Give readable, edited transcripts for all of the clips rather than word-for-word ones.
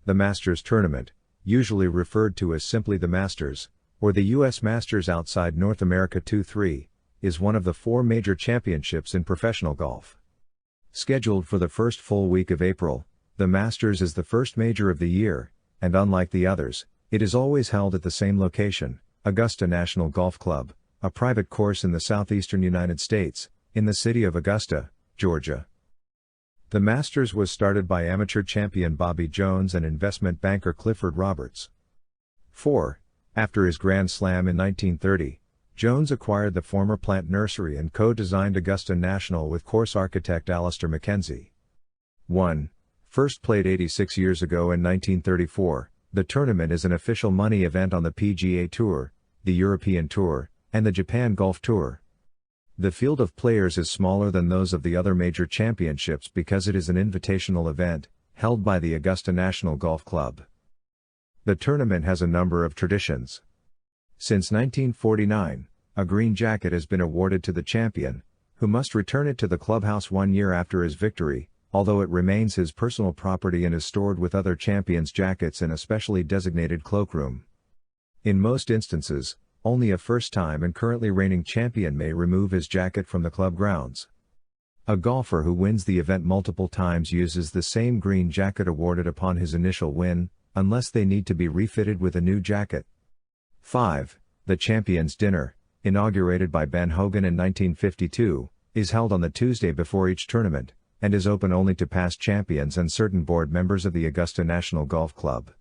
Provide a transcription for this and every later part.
The Masters Tournament, usually referred to as simply the Masters, or the U.S. Masters outside North America 2-3, is one of the 4 major championships in professional golf. Scheduled for the first full week of April, the Masters is the first major of the year, and unlike the others, it is always held at the same location, Augusta National Golf Club, a private course in the southeastern United States, in the city of Augusta, Georgia. The Masters was started by amateur champion Bobby Jones and investment banker Clifford Roberts. 4. After his Grand Slam in 1930, Jones acquired the former plant nursery and co-designed Augusta National with course architect Alister MacKenzie. 1. First played 86 years ago in 1934, the tournament is an official money event on the PGA Tour, the European Tour, and the Japan Golf Tour. The field of players is smaller than those of the other major championships because it is an invitational event, held by the Augusta National Golf Club. The tournament has a number of traditions. Since 1949, a green jacket has been awarded to the champion, who must return it to the clubhouse 1 year after his victory, although it remains his personal property and is stored with other champions' jackets in a specially designated cloakroom. In most instances, only a first-time and currently reigning champion may remove his jacket from the club grounds. A golfer who wins the event multiple times uses the same green jacket awarded upon his initial win, unless they need to be refitted with a new jacket. 5. The Champions Dinner, inaugurated by Ben Hogan in 1952, is held on the Tuesday before each tournament, and is open only to past champions and certain board members of the Augusta National Golf Club.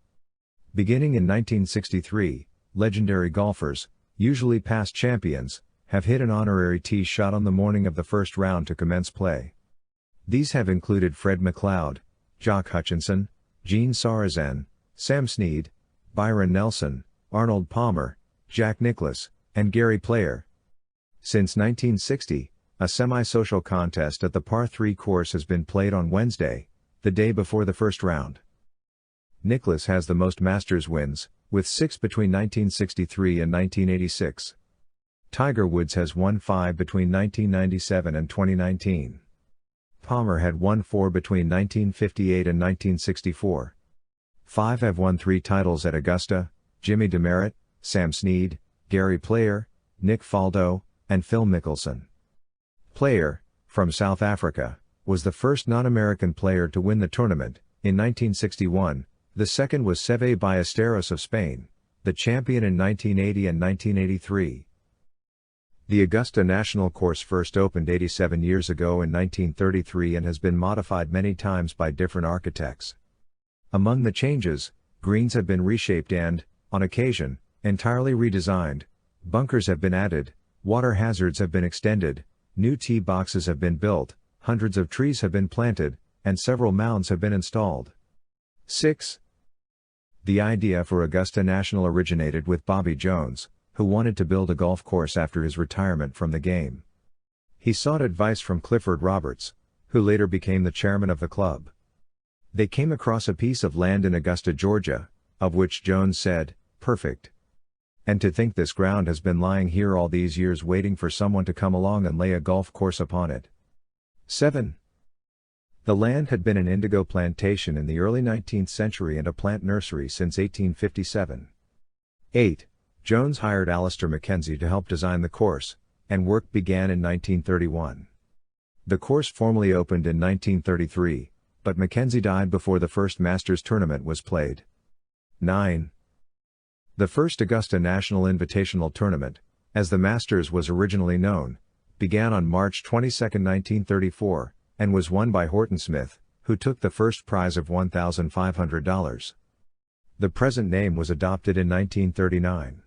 Beginning in 1963, legendary golfers, usually past champions, have hit an honorary tee shot on the morning of the first round to commence play. These have included Fred McLeod, Jock Hutchinson, Gene Sarazen, Sam Snead, Byron Nelson, Arnold Palmer, Jack Nicklaus, and Gary Player. Since 1960, a semi-social contest at the par 3 course has been played on Wednesday, the day before the first round. Nicklaus has the most Masters wins, with 6 between 1963 and 1986. Tiger Woods has won 5 between 1997 and 2019. Palmer had won 4 between 1958 and 1964. 5 have won 3 titles at Augusta: Jimmy Demaret, Sam Snead, Gary Player, Nick Faldo, and Phil Mickelson. Player, from South Africa, was the first non-American player to win the tournament, in 1961. The second was Seve Ballesteros of Spain, the champion in 1980 and 1983. The Augusta National Course first opened 87 years ago in 1933 and has been modified many times by different architects. Among the changes, greens have been reshaped and, on occasion, entirely redesigned, bunkers have been added, water hazards have been extended, new tee boxes have been built, hundreds of trees have been planted, and several mounds have been installed. 6. The idea for Augusta National originated with Bobby Jones, who wanted to build a golf course after his retirement from the game. He sought advice from Clifford Roberts, who later became the chairman of the club. They came across a piece of land in Augusta, Georgia, of which Jones said, "Perfect. And to think this ground has been lying here all these years waiting for someone to come along and lay a golf course upon it." 7. The land had been an indigo plantation in the early 19th century and a plant nursery since 1857. 8. Jones hired Alister MacKenzie to help design the course, and work began in 1931. The course formally opened in 1933, but MacKenzie died before the first Masters tournament was played. 9. The first Augusta National Invitational Tournament, as the Masters was originally known, began on March 22, 1934, and was won by Horton Smith, who took the first prize of $1,500. The present name was adopted in 1939.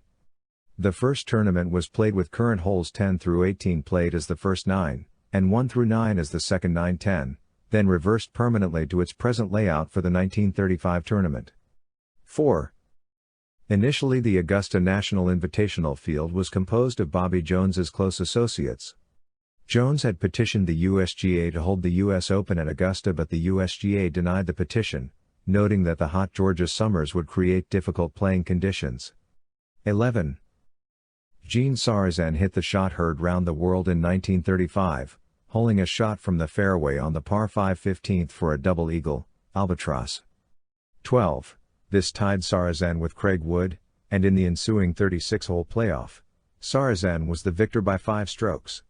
The first tournament was played with current holes 10 through 18 played as the first 9, and 1 through 9 as the second 9-10, then reversed permanently to its present layout for the 1935 tournament. 4. Initially, the Augusta National Invitational field was composed of Bobby Jones's close associates. Jones had petitioned the USGA to hold the U.S. Open at Augusta, but the USGA denied the petition, noting that the hot Georgia summers would create difficult playing conditions. 11. Gene Sarazen hit the shot heard round the world in 1935, holing a shot from the fairway on the par 5 15th for a double eagle, albatross. 12. This tied Sarazan with Craig Wood, and in the ensuing 36-hole playoff, Sarazan was the victor by 5 strokes.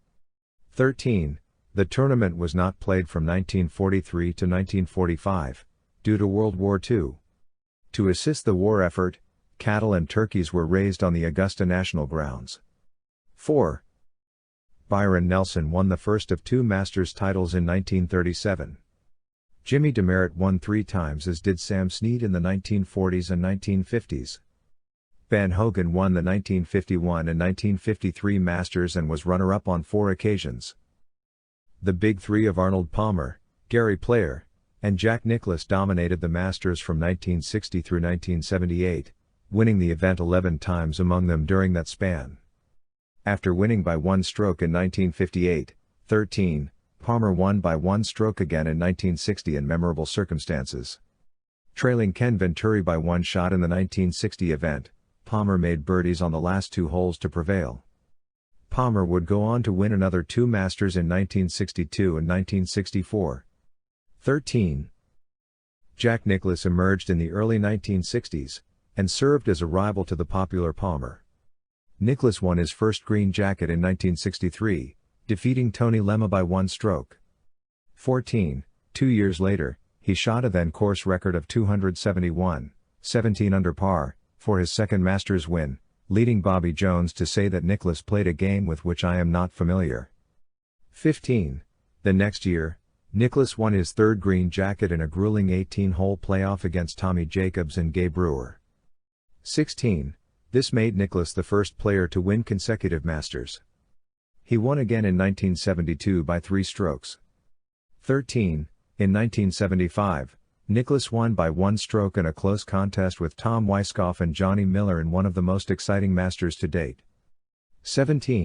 13. The tournament was not played from 1943 to 1945, due to World War II. To assist the war effort, cattle and turkeys were raised on the Augusta National grounds. 4. Byron Nelson won the first of 2 Masters titles in 1937. Jimmy Demaret won 3 times, as did Sam Snead in the 1940s and 1950s. Ben Hogan won the 1951 and 1953 Masters and was runner-up on 4 occasions. The Big Three of Arnold Palmer, Gary Player, and Jack Nicklaus dominated the Masters from 1960 through 1978, winning the event 11 times among them during that span. After winning by 1 stroke in 1958, 13, Palmer won by 1 stroke again in 1960 in memorable circumstances. Trailing Ken Venturi by 1 shot in the 1960 event, Palmer made birdies on the last 2 holes to prevail. Palmer would go on to win another 2 Masters in 1962 and 1964. 13. Jack Nicklaus emerged in the early 1960s, and served as a rival to the popular Palmer. Nicklaus won his first green jacket in 1963, defeating Tony Lemma by 1 stroke. 14. 2 years later, he shot a then-course record of 271, 17 under par, for his second Masters win, leading Bobby Jones to say that Nicklaus played a game with which I am not familiar. 15. The next year, Nicklaus won his third green jacket in a grueling 18-hole playoff against Tommy Jacobs and Gabe Brewer. 16. This made Nicklaus the first player to win consecutive Masters. He won again in 1972 by 3 strokes. 13. In 1975, Nicklaus won by 1 stroke in a close contest with Tom Weiskopf and Johnny Miller in one of the most exciting Masters to date. 17.